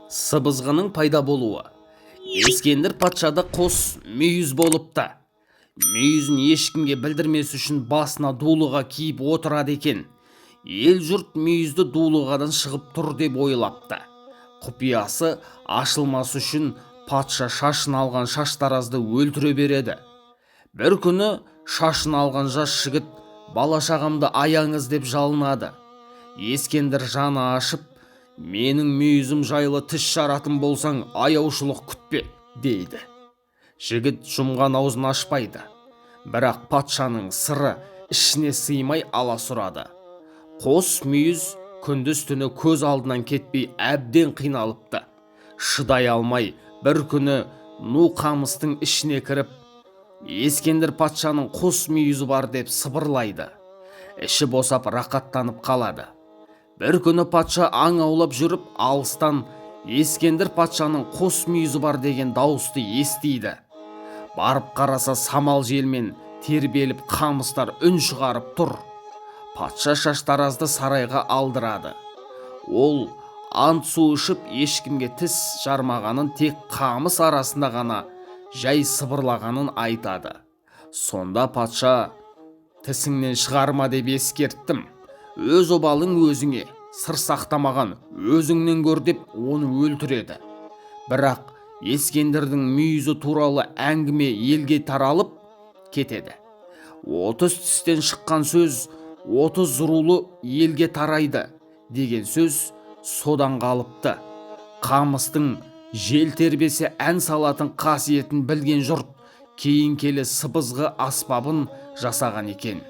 Сыбызғының пайда болуы. Ескендір патшада қос мүйіз болыпты. Мүйізін ешкімге білдірмес үшін басына дулыға киіп отырады екен. Ел жұрт мүйізді дулығадан шығып тұр деп ойлапты. Құпиясы ашылмас үшін патша шашын алған шаштаразды өлтіре береді. Бір күні шашын алған жас жігіт бала шағамды аяңыз деп жалынады. Ескендір жаны ашып, менің мүйізім жайлы тіс жаратын болсаң аяушылық күтпе, дейді. Жігіт жұмған аузын ашпайды. Бірақ патшаның сыры ішіне сыймай аласұрады. Қос мүйіз күндіз түні көз алдынан кетпей әбден қиналыпты. Шыдай алмай бір күні ну қамыстың ішіне кіріп, Ескендір патшаның қос мүйізі бар деп сыбырлайды. Іші босап рақаттанып қалады. Бір күні патша аң аулап жүріп, алыстан Ескендір патшаның қос мүйізі бар деген дауысты естиді. Барып қараса, самал желмен тербеліп қамыстар үн шығарып тұр. Патша шаштаразды сарайға алдырады. Ол ант су ішіп ешкімге тіс жармағанын, тек қамыс арасында ғана жай сыбырлағанын айтады. Сонда патша: тісіңнен шығарма деп ескерттім. Өз обалың өзіңе, сыр сақтамаған өзіңнен көр деп оны өлтіреді. Бірақ Ескендірдің мүйізі туралы әңгіме елге таралып кетеді. 30 тістен шыққан сөз 30 рулы елге тарайды деген сөз содан қалыпты. Қамыстың жел тербесе ән салатын қасиетін білген жұрт кейін келе сыбызғы аспабын жасаған екен.